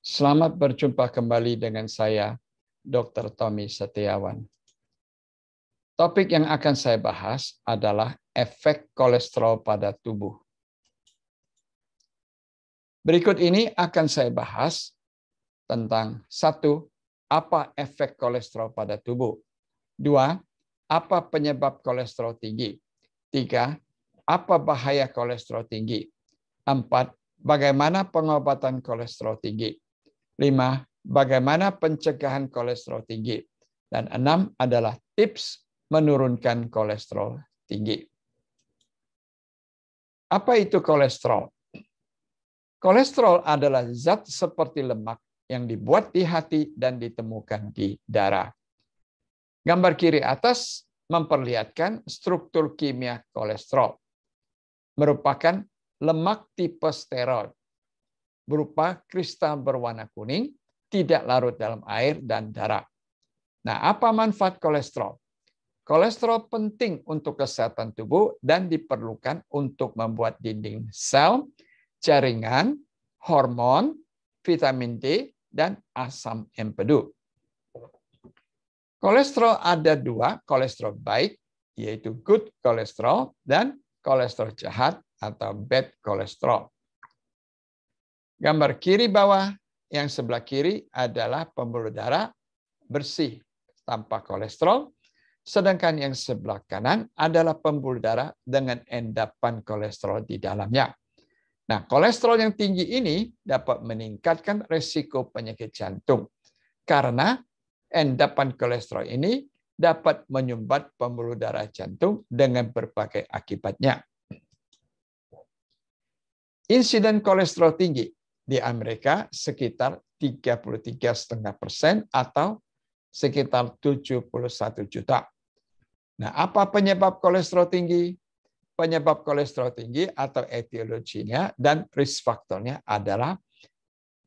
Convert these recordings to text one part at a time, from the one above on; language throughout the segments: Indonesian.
Selamat berjumpa kembali dengan saya, Dr. Tommy Setiawan. Topik yang akan saya bahas adalah efek kolesterol pada tubuh. Berikut ini akan saya bahas tentang 1. Apa efek kolesterol pada tubuh? 2. Apa penyebab kolesterol tinggi? 3. Apa bahaya kolesterol tinggi? 4. Bagaimana pengobatan kolesterol tinggi? 5. Bagaimana pencegahan kolesterol tinggi? Dan 6 adalah tips menurunkan kolesterol tinggi. Apa itu kolesterol? Kolesterol adalah zat seperti lemak yang dibuat di hati dan ditemukan di darah. Gambar kiri atas memperlihatkan struktur kimia kolesterol. Merupakan lemak tipe steroid. Berupa kristal berwarna kuning, tidak larut dalam air dan darah. Nah, apa manfaat kolesterol? Kolesterol penting untuk kesehatan tubuh dan diperlukan untuk membuat dinding sel, jaringan, hormon, vitamin D, dan asam empedu. Kolesterol ada 2, kolesterol baik, yaitu good kolesterol, dan kolesterol jahat atau bad kolesterol. Gambar kiri bawah, yang sebelah kiri adalah pembuluh darah bersih tanpa kolesterol, sedangkan yang sebelah kanan adalah pembuluh darah dengan endapan kolesterol di dalamnya. Nah, kolesterol yang tinggi ini dapat meningkatkan risiko penyakit jantung karena endapan kolesterol ini dapat menyumbat pembuluh darah jantung dengan berbagai akibatnya. Insiden kolesterol tinggi di Amerika sekitar 33,5% atau sekitar 71 juta. Nah, apa penyebab kolesterol tinggi? Penyebab kolesterol tinggi atau etiologinya dan risk faktornya adalah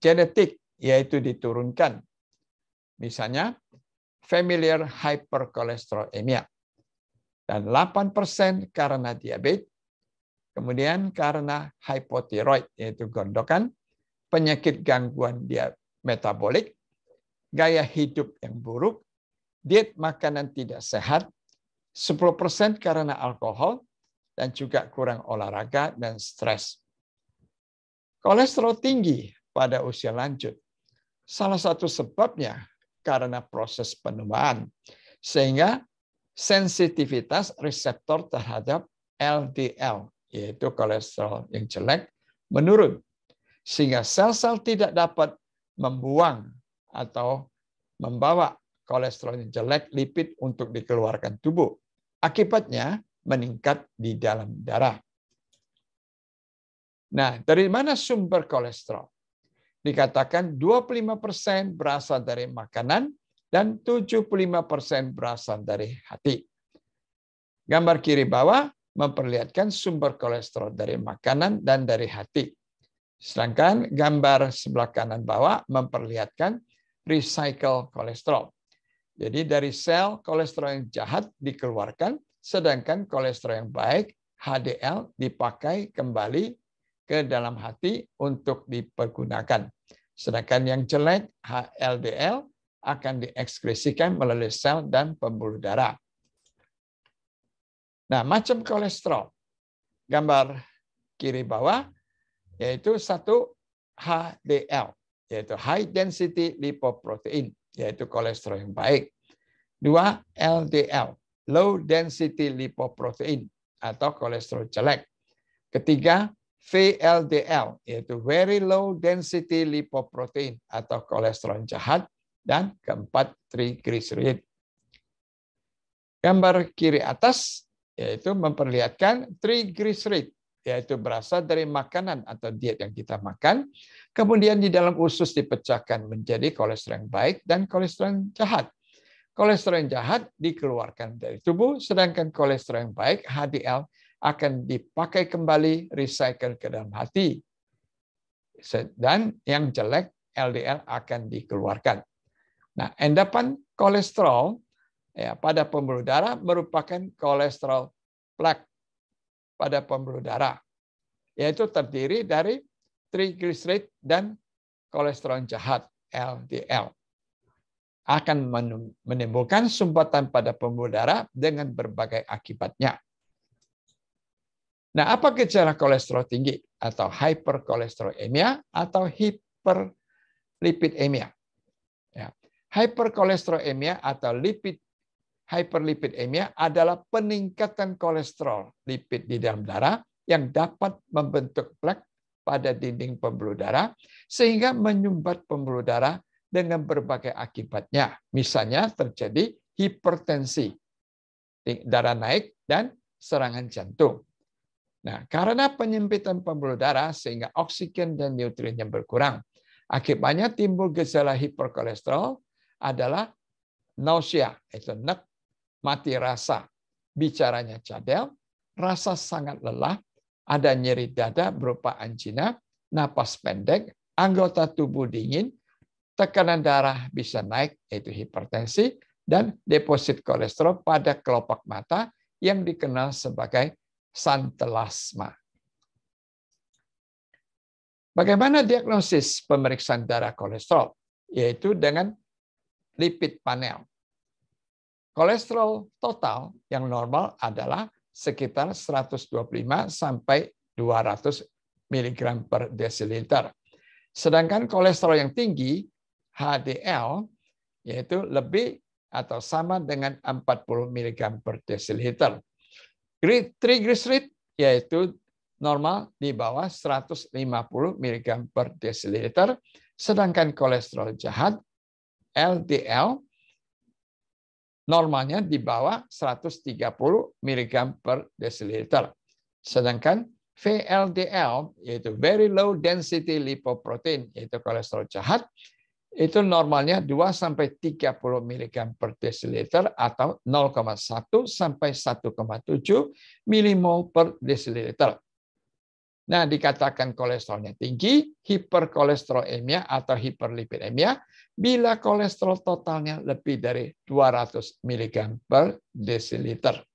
genetik, yaitu diturunkan. Misalnya, familial hypercholesterolemia. Dan 8% karena diabetes, kemudian karena hypothyroid, yaitu gondokan, penyakit gangguan metabolik, gaya hidup yang buruk, diet makanan tidak sehat, 10% karena alkohol, dan juga kurang olahraga dan stres. Kolesterol tinggi pada usia lanjut. Salah satu sebabnya karena proses penuaan, sehingga sensitivitas reseptor terhadap LDL, yaitu kolesterol yang jelek, menurun. Sehingga sel-sel tidak dapat membuang atau membawa kolesterol yang jelek, lipid untuk dikeluarkan tubuh. Akibatnya meningkat di dalam darah. Nah, dari mana sumber kolesterol? Dikatakan 25% berasal dari makanan dan 75% berasal dari hati. Gambar kiri bawah memperlihatkan sumber kolesterol dari makanan dan dari hati. Sedangkan gambar sebelah kanan bawah memperlihatkan recycle kolesterol. Jadi dari sel kolesterol yang jahat dikeluarkan, sedangkan kolesterol yang baik, HDL, dipakai kembali ke dalam hati untuk dipergunakan. Sedangkan yang jelek, LDL, akan diekskresikan melalui sel dan pembuluh darah. Nah, macam kolesterol. Gambar kiri bawah, yaitu 1 HDL, yaitu high density lipoprotein, yaitu kolesterol yang baik. 2 LDL, low density lipoprotein, atau kolesterol jelek. Ketiga, VLDL, yaitu very low density lipoprotein, atau kolesterol jahat. Dan keempat, triglyceride. Gambar kiri atas, yaitu memperlihatkan triglyceride, yaitu berasal dari makanan atau diet yang kita makan, kemudian di dalam usus dipecahkan menjadi kolesterol yang baik dan kolesterol yang jahat. Kolesterol yang jahat dikeluarkan dari tubuh, sedangkan kolesterol yang baik, HDL, akan dipakai kembali, recycle ke dalam hati. Dan yang jelek, LDL, akan dikeluarkan. Nah, endapan kolesterol pada pembuluh darah merupakan kolesterol plak pada pembuluh darah, yaitu terdiri dari triglyceride dan kolesterol jahat LDL. Akan menimbulkan sumbatan pada pembuluh darah dengan berbagai akibatnya. Nah, apa gejala kolesterol tinggi atau hyperkolesterolemia atau hiperlipidemia? Ya. Hyperkolesterolemia atau hyperlipidemia adalah peningkatan kolesterol lipid di dalam darah yang dapat membentuk plak pada dinding pembuluh darah sehingga menyumbat pembuluh darah dengan berbagai akibatnya. Misalnya terjadi hipertensi, darah naik, dan serangan jantung. Nah, karena penyempitan pembuluh darah sehingga oksigen dan nutriennya berkurang. Akibatnya timbul gejala hiperkolesterol adalah nausea, itu enek, mati rasa, bicaranya cadel, rasa sangat lelah, ada nyeri dada berupa angina, napas pendek, anggota tubuh dingin, tekanan darah bisa naik, yaitu hipertensi, dan deposit kolesterol pada kelopak mata yang dikenal sebagai santelasma. Bagaimana diagnosis pemeriksaan darah kolesterol? Yaitu dengan lipid panel. Kolesterol total yang normal adalah sekitar 125 sampai 200 mg per desiliter. Sedangkan kolesterol yang tinggi, HDL, yaitu lebih atau sama dengan 40 mg per desiliter. Triglyceride yaitu normal di bawah 150 mg per desiliter, sedangkan kolesterol jahat, LDL, normalnya di bawah 130 mg per desiliter. Sedangkan VLDL, yaitu very low density lipoprotein, yaitu kolesterol jahat, itu normalnya 2-30 mg per desiliter atau 0,1 sampai 1,7 milimol per desiliter. Nah, dikatakan kolesterolnya tinggi, hiperkolesterolemia atau hiperlipidemia, bila kolesterol totalnya lebih dari 200 mg per desiliter.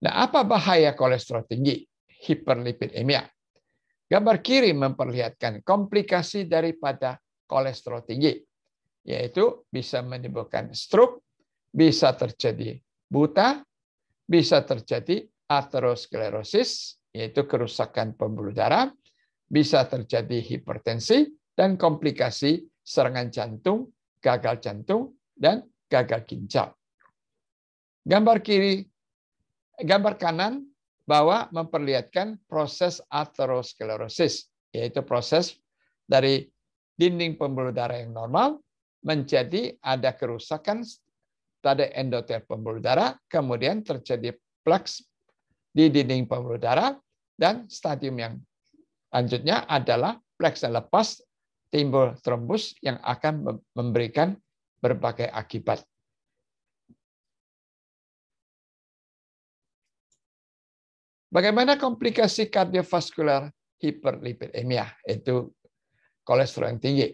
Nah, apa bahaya kolesterol tinggi? Hiperlipidemia. Gambar kiri memperlihatkan komplikasi daripada kolesterol tinggi, yaitu bisa menimbulkan stroke, bisa terjadi buta, bisa terjadi aterosklerosis, yaitu kerusakan pembuluh darah, bisa terjadi hipertensi, dan komplikasi serangan jantung, dan gagal ginjal. Gambar kanan bawah memperlihatkan proses aterosklerosis, yaitu proses dari dinding pembuluh darah yang normal menjadi ada kerusakan pada endotel pembuluh darah, kemudian terjadi plaks di dinding pembuluh darah, dan stadium yang lanjutnya adalah plaks yang lepas, timbul trombus yang akan memberikan berbagai akibat. Bagaimana komplikasi kardiovaskular hiperlipidemia, yaitu kolesterol yang tinggi?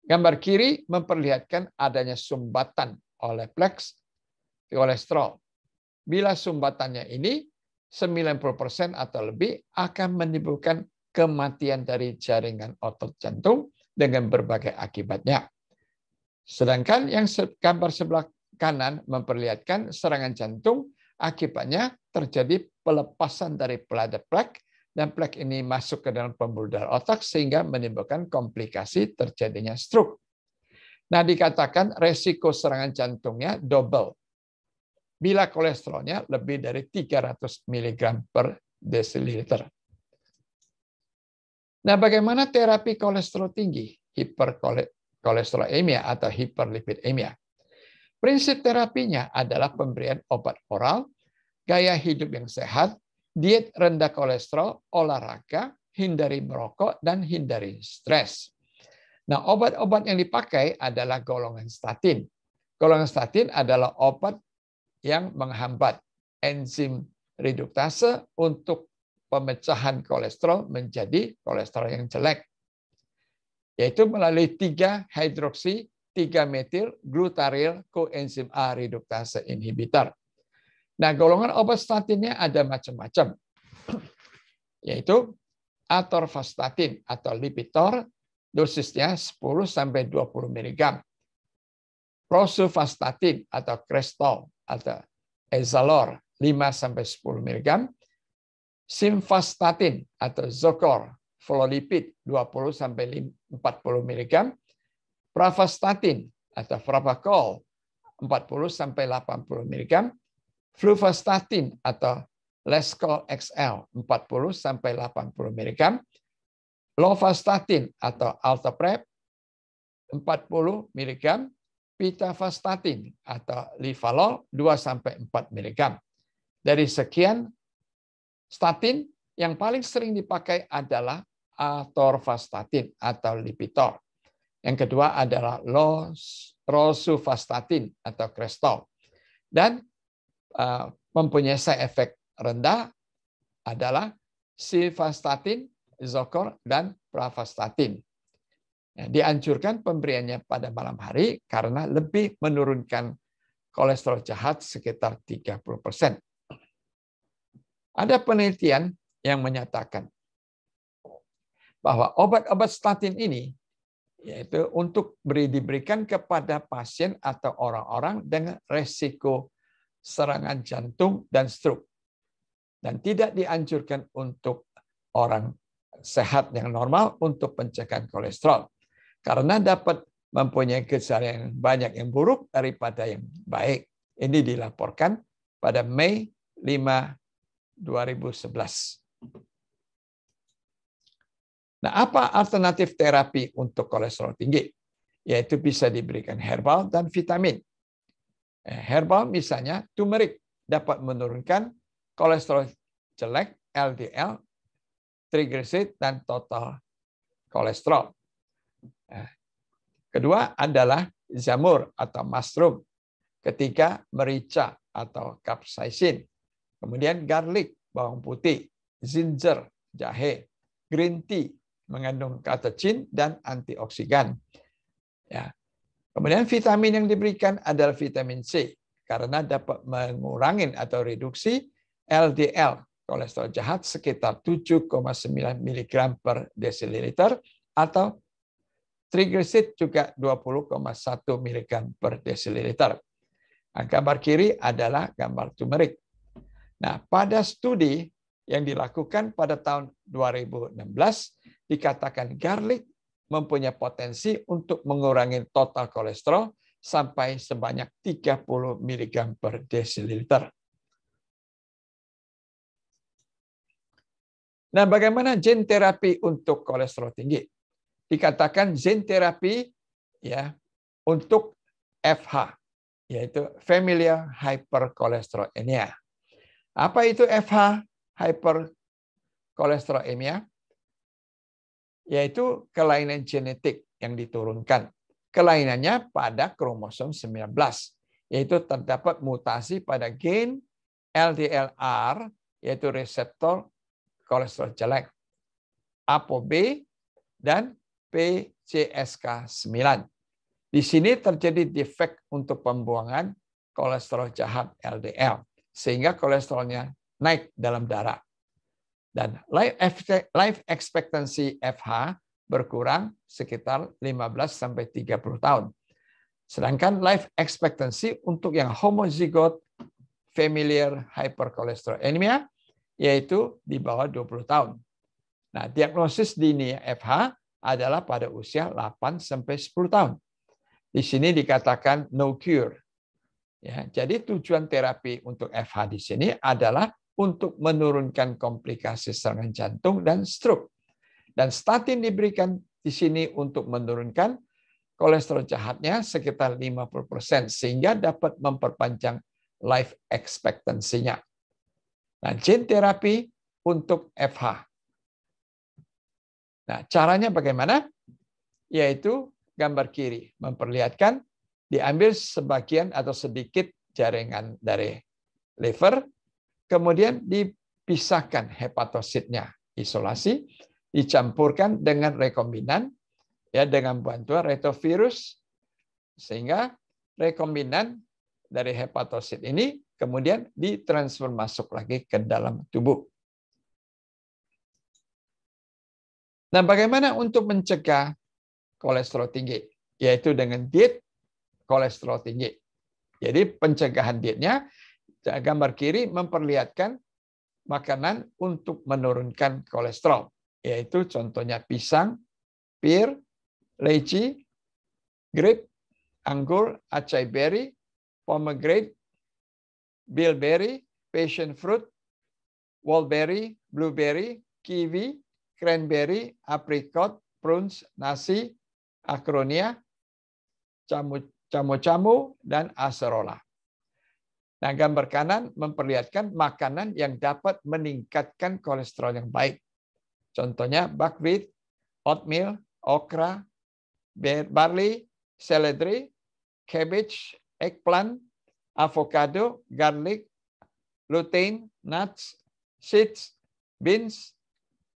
Gambar kiri memperlihatkan adanya sumbatan oleh plaks kolesterol. Bila sumbatannya ini 90% atau lebih akan menimbulkan kematian dari jaringan otot jantung dengan berbagai akibatnya. Sedangkan yang gambar sebelah kanan memperlihatkan serangan jantung, akibatnya terjadi pelepasan dari pelada plak, dan plak ini masuk ke dalam pembuluh darah otak sehingga menimbulkan komplikasi terjadinya stroke. Nah, dikatakan resiko serangan jantungnya double bila kolesterolnya lebih dari 300 mg per desiliter. Nah, bagaimana terapi kolesterol tinggi, hiperkolesterolemia atau hiperlipidemia? Prinsip terapinya adalah pemberian obat oral, gaya hidup yang sehat, diet rendah kolesterol, olahraga, hindari merokok, dan hindari stres. Nah, obat-obat yang dipakai adalah golongan statin. Golongan statin adalah obat yang menghambat enzim reduktase untuk pemecahan kolesterol menjadi kolesterol yang jelek, yaitu melalui 3-hidroksi 3-metil glutaryl koenzim A reduktase inhibitor. Nah, golongan obat statinnya ada macam-macam, yaitu atorvastatin atau Lipitor, dosisnya 10-20 mg. Rosuvastatin atau Crestor atau Ezalor 5-10 mg. Simvastatin atau Zocor, Fololipid 20-40 mg. Pravastatin atau Pravachol 40-80 mg. Fluvastatin atau Lescol XL 40-80 mg. Lovastatin atau Altoprep 40 mg. Pitavastatin atau Livalol 2-4 mg. Dari sekian statin, yang paling sering dipakai adalah atorvastatin atau Lipitor. Yang kedua adalah rosuvastatin atau Crestor. Dan mempunyai side effect rendah adalah simvastatin, Zocor, dan pravastatin. Dianjurkan pemberiannya pada malam hari karena lebih menurunkan kolesterol jahat sekitar 30%. Ada penelitian yang menyatakan bahwa obat-obat statin ini yaitu untuk diberikan kepada pasien atau orang-orang dengan resiko serangan jantung dan stroke. Dan tidak dianjurkan untuk orang sehat yang normal untuk pencegahan kolesterol. Karena dapat mempunyai gejala yang banyak yang buruk daripada yang baik. Ini dilaporkan pada Mei 5, 2011. Nah, apa alternatif terapi untuk kolesterol tinggi? Yaitu bisa diberikan herbal dan vitamin. Herbal misalnya turmeric dapat menurunkan kolesterol jelek, LDL, triglycerid, dan total kolesterol. Kedua adalah jamur atau mushroom. Ketiga, merica atau capsaicin. Kemudian garlic, bawang putih, ginger, jahe, green tea, mengandung catechin dan antioksidan. Ya. Kemudian vitamin yang diberikan adalah vitamin C karena dapat mengurangi atau reduksi LDL, kolesterol jahat sekitar 7,9 mg per desiliter atau triglycerid juga 20,1 mg per desiliter. Nah, gambar kiri adalah gambar turmeric. Nah, pada studi yang dilakukan pada tahun 2016 dikatakan garlic mempunyai potensi untuk mengurangi total kolesterol sampai sebanyak 30 mg per desiliter. Nah, bagaimana gen terapi untuk kolesterol tinggi? Dikatakan gen terapi ya untuk FH, yaitu familial hypercholesterolemia. Apa itu FH, hypercholesterolemia? Yaitu kelainan genetik yang diturunkan. Kelainannya pada kromosom 19, yaitu terdapat mutasi pada gen LDLR, yaitu reseptor kolesterol jelek, ApoB, dan PCSK9. Di sini terjadi defek untuk pembuangan kolesterol jahat LDL, sehingga kolesterolnya naik dalam darah. Dan life expectancy FH berkurang sekitar 15-30 tahun. Sedangkan life expectancy untuk yang homozygote familial hypercholesterolemia yaitu di bawah 20 tahun. Nah, diagnosis dini FH adalah pada usia 8-10 tahun. Di sini dikatakan no cure. Ya, jadi tujuan terapi untuk FH di sini adalah untuk menurunkan komplikasi serangan jantung dan stroke. Dan statin diberikan di sini untuk menurunkan kolesterol jahatnya sekitar 50% sehingga dapat memperpanjang life expectancy-nya. Nah, gen terapi untuk FH. Nah, caranya bagaimana? Yaitu gambar kiri memperlihatkan diambil sebagian atau sedikit jaringan dari liver, kemudian dipisahkan hepatositnya, isolasi, dicampurkan dengan rekombinan ya dengan bantuan retrovirus sehingga rekombinan dari hepatosit ini kemudian ditransfer masuk lagi ke dalam tubuh. Nah, bagaimana untuk mencegah kolesterol tinggi? Yaitu dengan diet kolesterol tinggi. Jadi pencegahan dietnya, gambar kiri memperlihatkan makanan untuk menurunkan kolesterol. Yaitu contohnya pisang, pir, leci, grape, anggur, acai berry, pomegranate, bilberry, passion fruit, wallberry, blueberry, kiwi, cranberry, apricot, prunes, nasi, akronia, camu-camu, dan acerola. Nah, gambar kanan memperlihatkan makanan yang dapat meningkatkan kolesterol yang baik. Contohnya buckwheat, oatmeal, okra, barley, celery, cabbage, eggplant, avocado, garlic, lutein, nuts, seeds, beans,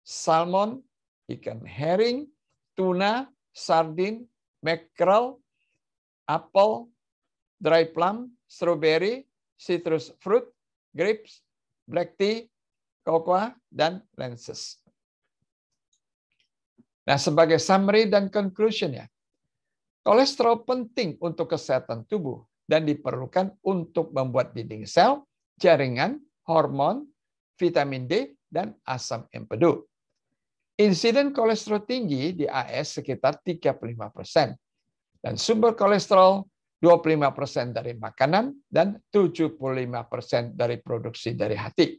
salmon, ikan herring, tuna, sardin, mackerel, apel, dry plum, strawberry, citrus fruit, grapes, black tea, cocoa, dan lenses. Nah, sebagai summary dan conclusion ya, kolesterol penting untuk kesehatan tubuh dan diperlukan untuk membuat dinding sel, jaringan, hormon, vitamin D, dan asam empedu. Insiden kolesterol tinggi di AS sekitar 35%. Dan sumber kolesterol 25% dari makanan dan 75% dari produksi dari hati.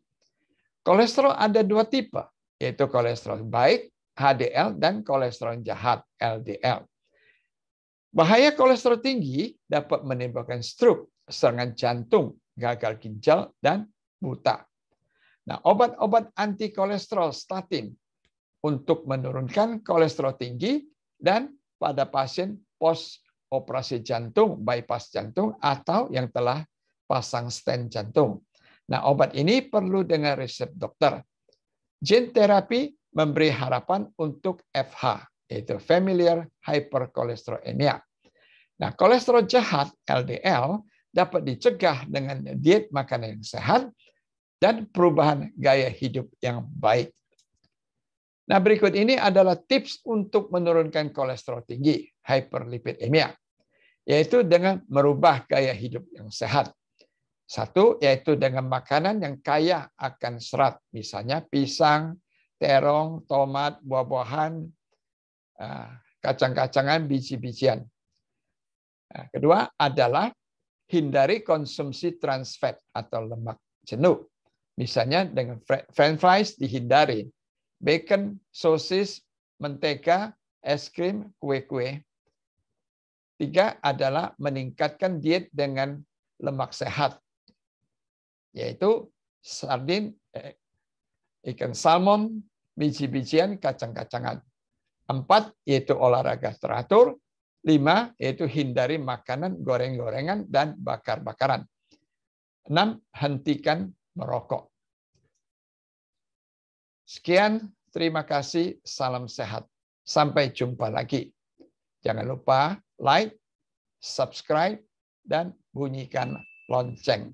Kolesterol ada dua tipe, yaitu kolesterol baik, HDL, dan kolesterol jahat, LDL. Bahaya kolesterol tinggi dapat menimbulkan stroke, serangan jantung, gagal ginjal, dan buta. Nah, obat-obat anti kolesterol statin untuk menurunkan kolesterol tinggi dan pada pasien post operasi jantung, bypass jantung, atau yang telah pasang stent jantung. Nah, obat ini perlu dengan resep dokter. Gene therapy memberi harapan untuk FH, yaitu familiar hypercholesterolemia. Nah, kolesterol jahat, LDL, dapat dicegah dengan diet makanan yang sehat dan perubahan gaya hidup yang baik. Nah, berikut ini adalah tips untuk menurunkan kolesterol tinggi, hyperlipidemia, yaitu dengan merubah gaya hidup yang sehat. Satu, yaitu dengan makanan yang kaya akan serat, misalnya pisang, terong, tomat, buah-buahan, kacang-kacangan, biji-bijian. Kedua adalah hindari konsumsi trans fat atau lemak jenuh. Misalnya dengan french fries dihindari, bacon, sosis, mentega, es krim, kue-kue. Tiga adalah meningkatkan diet dengan lemak sehat, yaitu sardin, ikan salmon, biji-bijian, kacang-kacangan. 4, yaitu olahraga teratur. 5, yaitu hindari makanan goreng-gorengan dan bakar-bakaran. 6, hentikan merokok. Sekian, terima kasih, salam sehat. Sampai jumpa lagi. Jangan lupa like, subscribe, dan bunyikan lonceng.